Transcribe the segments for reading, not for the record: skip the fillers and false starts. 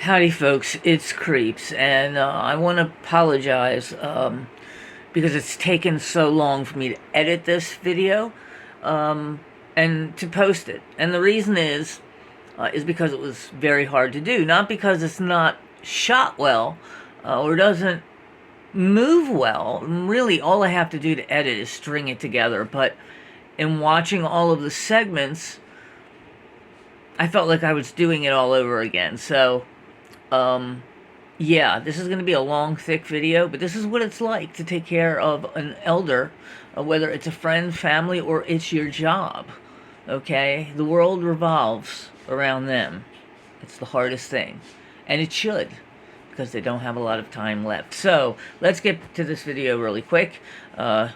Howdy folks, it's Creeps, and I want to apologize because it's taken so long for me to edit this video and to post it. And the reason is because it was very hard to do. Not because it's not shot well or doesn't move well. Really, all I have to do to edit is string it together. But in watching all of the segments, I felt like I was doing it all over again. So yeah, this is going to be a long, thick video, but this is what it's like to take care of an elder, whether it's a friend, family, or it's your job, okay? The world revolves around them. It's the hardest thing, and it should, because they don't have a lot of time left. So, let's get to this video really quick.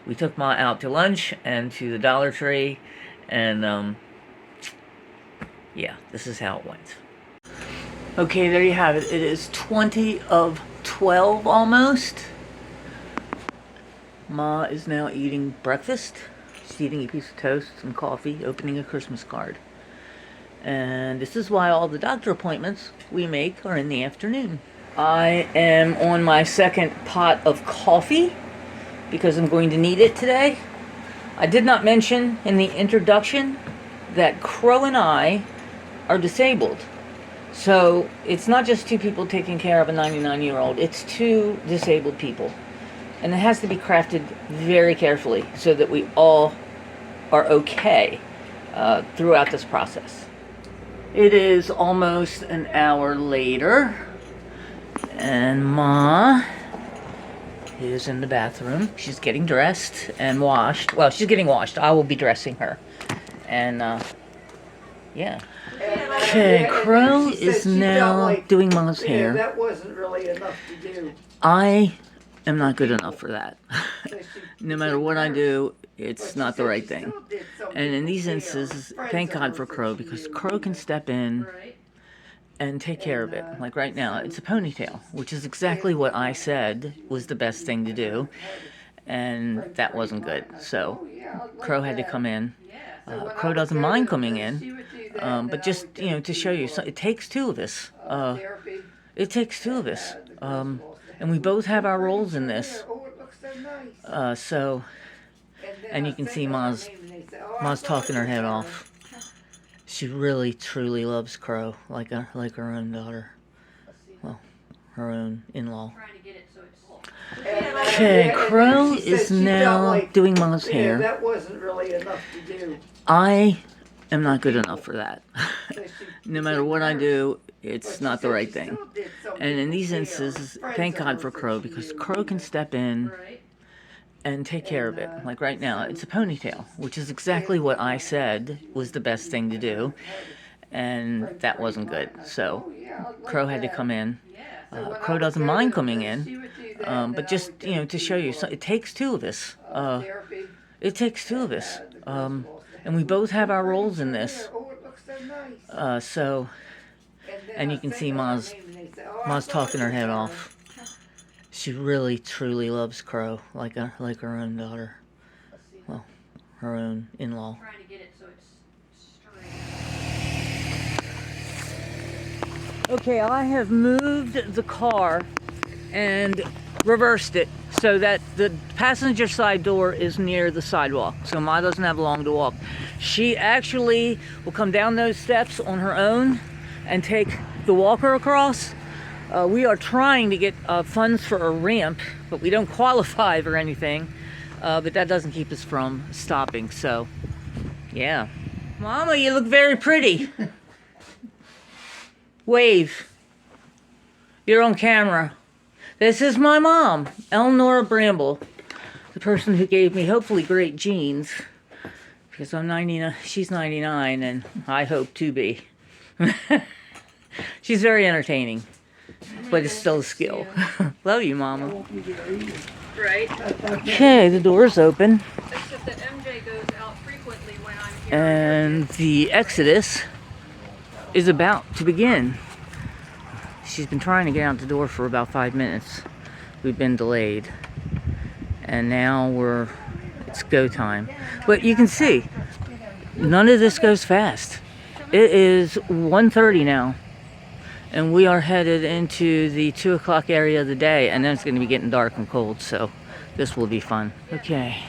We took Ma out to lunch and to the Dollar Tree, and yeah, this is how it went. Okay, there you have it. It is 20 of 12 almost. Ma is now eating breakfast. She's eating a piece of toast, some coffee, opening a Christmas card. And this is why all the doctor appointments we make are in the afternoon. I am on my second pot of coffee because I'm going to need it today. I did not mention in the introduction that Crow and I are disabled. So it's not just two people taking care of a 99-year-old, it's two disabled people. And it has to be crafted very carefully so that we all are okay throughout this process. It is almost an hour later, and Ma is in the bathroom. She's getting dressed and washed. Well, she's getting washed. I will be dressing her. And, yeah. Okay, Crow is now doing Ma's hair. That wasn't really enough to do. I am not good enough for that. No matter what I do, it's not the right thing. And in these instances, thank God for Crow, because Crow can step in and take care of it. Like right now, it's a ponytail, which is exactly what I said was the best thing to do. And that wasn't good. So Crow had to come in. Crow doesn't mind coming in, but just, to show you, it takes two of us. It takes two of us. And we both have our roles in this. And you can see Ma's talking her head off. She really, truly loves Crow, like her own daughter. Well, her own in-law. Okay, Crow is now doing Ma's hair. That wasn't really enough to do. I am not good enough for that. No matter what I do, it's not the right thing. And in these instances, thank God for Crow, because Crow can step in and take care of it. Like right now, it's a ponytail, which is exactly what I said was the best thing to do. And that wasn't good. So Crow had to come in. Crow doesn't mind coming in, but just, to show you, it takes two of us. It takes two of us. And we both have our roles in this. And you can see Ma's talking her head off. She really, truly loves Crow, like her own daughter. Well, her own in-law. Okay, I have moved the car and reversed it so that the passenger side door is near the sidewalk, so Ma doesn't have long to walk. She actually will come down those steps on her own and take the walker across. We are trying to get funds for a ramp, but we don't qualify for anything, but that doesn't keep us from stopping. So yeah, Mama, you look very pretty. Wave. You're on camera. This is my mom, Eleanor Bramble, the person who gave me hopefully great genes, because I'm 99, she's 99, and I hope to be. She's very entertaining, but it's still a skill. Love you, Mama. Right. Okay, the door's open. Except that MJ goes out frequently when I'm here. And the exodus is about to begin. She's been trying to get out the door for about 5 minutes. We've been delayed. And now it's go time. But you can see, none of this goes fast. It is 1:30 now. And we are headed into the 2 o'clock area of the day, and then it's going to be getting dark and cold, so this will be fun. Okay,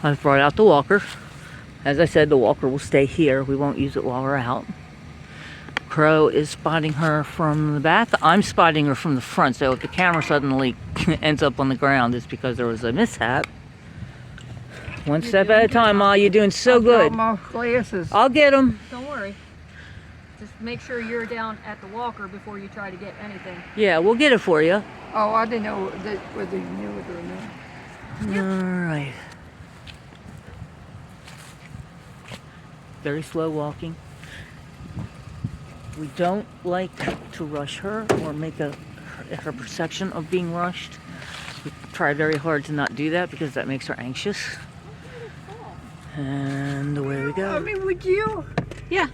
I've brought out the walker. As I said, the walker will stay here. We won't use it while we're out. Crow is spotting her from the back. I'm spotting her from the front, so if the camera suddenly ends up on the ground, it's because there was a mishap. One step at a time, Ma. You're doing so good. My glasses. I'll get them. Don't worry. Just make sure you're down at the walker before you try to get anything. Yeah, we'll get it for you. Oh, I didn't know whether you knew it or not. All right. Very slow walking. We don't like to rush her or make her perception of being rushed. We try very hard to not do that because that makes her anxious. And away we I go. mean, would you? Yeah,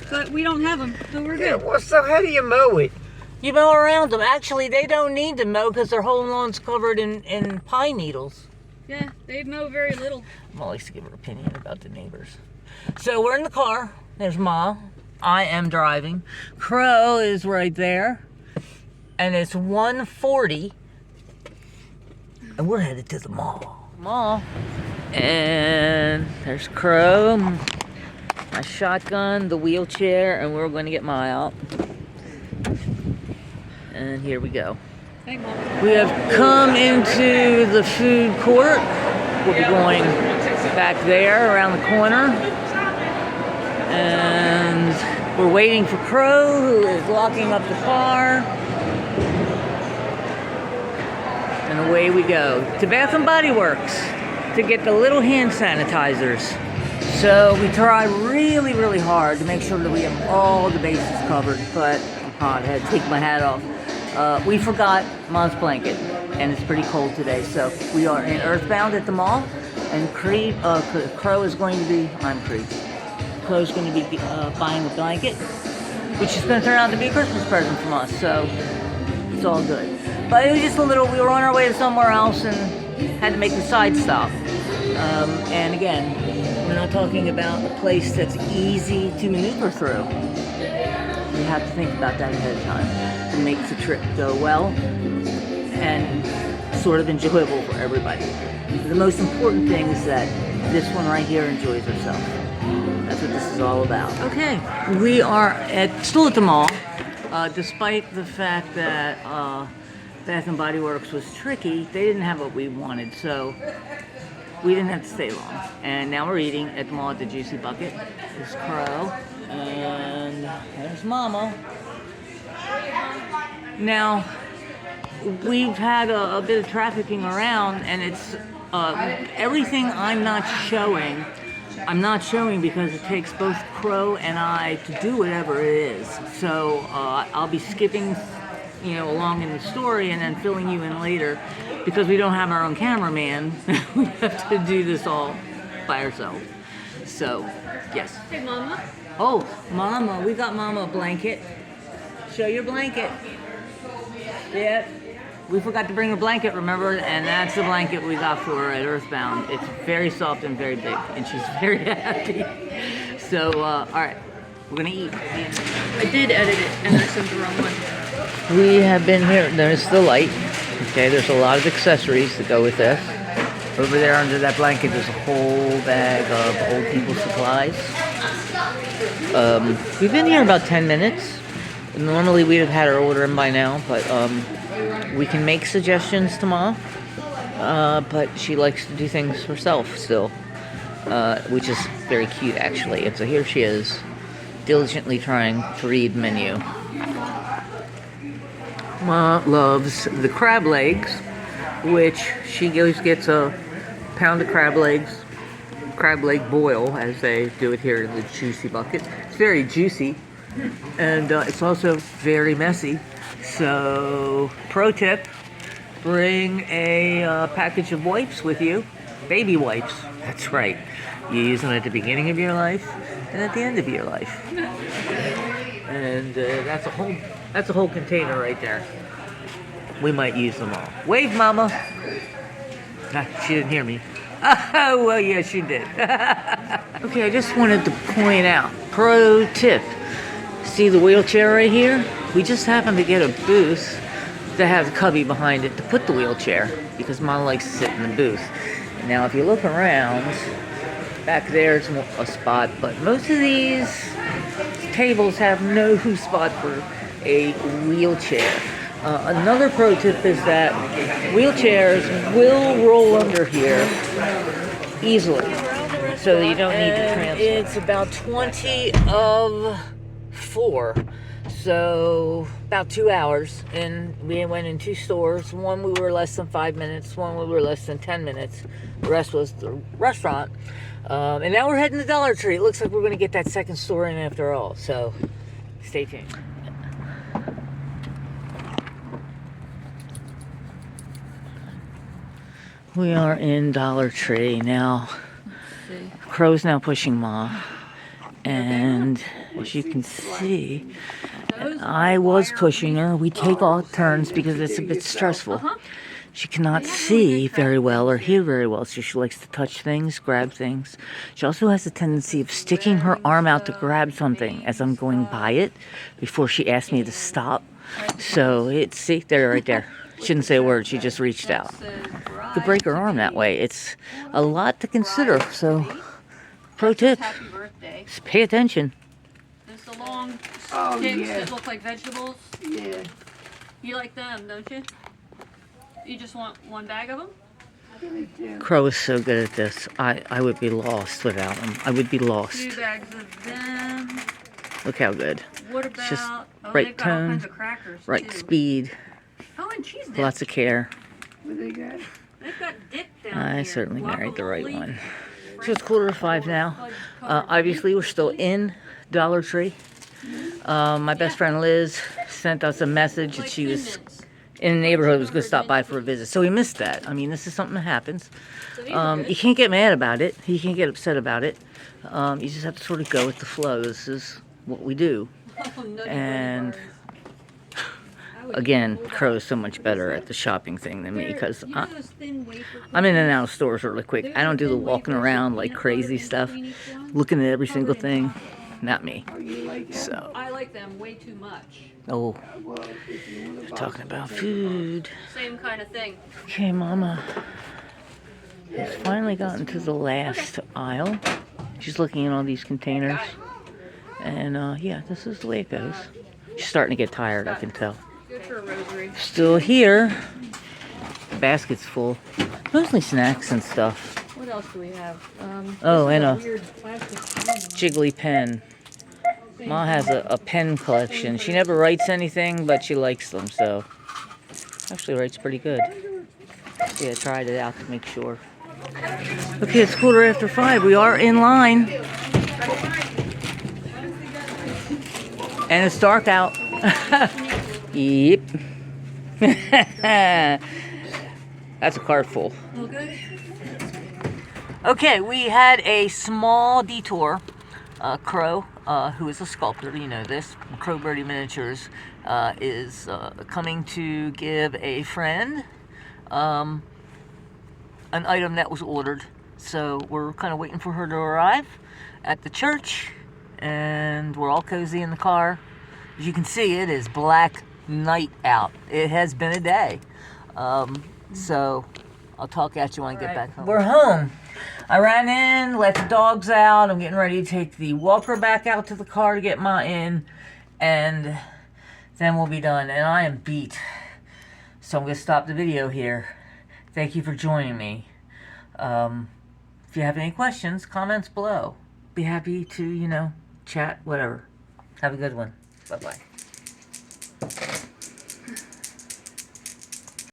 but we don't have them, so we're Yeah, good. well, so how do you mow it? You mow around them. Actually, they don't need to mow because their whole lawn's covered in pine needles. Yeah, they mow very little. Mom likes to give her opinion about the neighbors. So we're in the car. There's Ma. I am driving. Crow is right there. And it's 1:40. And we're headed to the mall. Mall. And there's Crow, my shotgun, the wheelchair, and we're going to get Ma out. And here we go. Hey, Mom. We have come into the food court. We'll be going back there around the corner. And we're waiting for Crow, who is locking up the car. And away we go to Bath & Body Works to get the little hand sanitizers. So we try really, really hard to make sure that we have all the bases covered, but I had to take my hat off. We forgot Ma's blanket, and it's pretty cold today, so we are in Earthbound at the mall, and Crow is going to be, Crow's going to be buying a blanket, which is going to turn out to be a Christmas present from us, so it's all good. But it was just a little, we were on our way to somewhere else and had to make a side stop. And again, we're not talking about a place that's easy to maneuver through. You have to think about that ahead of time to make the trip go well and sort of enjoyable for everybody. The most important thing is that this one right here enjoys herself. That's what this is all about. Okay, we are still at the mall, despite the fact that Bath & Body Works was tricky. They didn't have what we wanted, so we didn't have to stay long. And now we're eating at the mall at the Juicy Bucket. There's Crow, and there's Mama. Now, we've had a bit of trafficking around, and it's everything I'm not showing because it takes both Crow and I to do whatever it is. So I'll be skipping along in the story and then filling you in later because we don't have our own cameraman. We have to do this all by ourselves. So, yes. Hey, Mama. Oh, Mama, we got Mama a blanket. Show your blanket. Yeah. We forgot to bring a blanket, remember? And that's the blanket we got for her at Earthbound. It's very soft and very big, and she's very happy. So, all right, we're gonna eat. I did edit it, and I sent the wrong one. We have been here. There's the light. Okay, there's a lot of accessories that go with this. Over there under that blanket, there's a whole bag of old people's supplies. We've been here about 10 minutes. Normally we'd have had our order in by now, but we can make suggestions to Ma. But she likes to do things herself still, which is very cute actually. And so here she is, diligently trying to read menu. Ma loves the crab legs, which she always gets a pound of crab leg boil, as they do it here in the Juicy Bucket. It's very juicy, and it's also very messy. So, pro tip, bring a package of wipes with you. Baby wipes, that's right. You use them at the beginning of your life and at the end of your life. And that's a whole container right there. We might use them all. Wave, Mama. She didn't hear me. Oh, well, yeah, she did. Okay, I just wanted to point out, pro tip. See the wheelchair right here? We just happened to get a booth that has a cubby behind it to put the wheelchair because Mom likes to sit in the booth. Now, if you look around, back there's a spot, but most of these tables have no spot for a wheelchair. Another pro tip is that wheelchairs will roll under here easily, so you don't need to transfer. It's about 20 of 4, so about 2 hours, and we went in 2 stores. One we were less than 5 minutes, one we were less than 10 minutes. The rest was the restaurant. And now we're heading to Dollar Tree. It looks like we're going to get that second store in after all, so stay tuned. We are in Dollar Tree now. Crow's now pushing Ma, and as you can see, I was pushing her. We take all turns because it's a bit stressful. She cannot see very well or hear very well, so she likes to touch things, grab things. She also has a tendency of sticking her arm out to grab something as I'm going by it before she asks me to stop. So it's, see, there, right there. She didn't say a word, she just reached out. Could break her arm that way. It's a lot to consider, so pro tip, Happy birthday. just pay attention. There's the long Oh, sticks yeah. that look like vegetables. Yeah. You like them, don't you? You just want one bag of them? Give me 2. Crow is so good at this. I would be lost without him. I would be 2 lost. bags of them. Look how good. What about? just oh, right they've got all tone, kinds of crackers right too. speed, Oh, and cheese dip. lots of care. What they got? They've got dip down I here. certainly married the right Guacamole, one. So it's 4:45 now. covered Obviously, we're still in Dollar Tree. My best friend Liz sent us a message that like she was Thin Mints. in the neighborhood, was going to stop by for a visit. So we missed that. I mean, this is something that happens. So these are good. You can't get mad about it. You can't get upset about it. You just have to sort of go with the flow. This is what we do. Oh, nutty and- buddy bars. I would Again, hold on. Crow's so much better at the shopping thing than me They're- because you know those thin wafer I'm in and cookies? out of stores really quick. Those I don't are do the thin walking wafers around with like peanut crazy butter stuff, in between each one, looking at every single covered in thing. chocolate. Not me. Oh, you like that? So, I like them way too much. oh, Well, if you want to talking about food. Same kind of thing. Okay, Mama has finally gotten to the last aisle. She's looking at all these containers. And, yeah, this is the way it goes. She's starting to get tired, I can tell. Good for a rosary. Still here. The basket's full. Mostly snacks and stuff. What else do we have? Oh, this is and a weird plastic pen. Jiggly pen. Ma has a pen collection. She never writes anything, but she likes them, so. Actually writes pretty good. Yeah, tried it out to make sure. Okay, it's 5:15. We are in line. And it's dark out. Yep. That's a cart full. Okay. Okay, we had a small detour. Crow, who is a sculptor, you know this, Crow Birdie Miniatures, is coming to give a friend an item that was ordered. So we're kind of waiting for her to arrive at the church, and we're all cozy in the car. As you can see, it is black night out. It has been a day. So I'll talk at you when I get back home. We're home. I ran in, let the dogs out. I'm getting ready to take the walker back out to the car to get Ma in, and then we'll be done. And I am beat. So I'm going to stop the video here. Thank you for joining me. If you have any questions, comments below. Be happy to, chat, whatever. Have a good one. Bye-bye.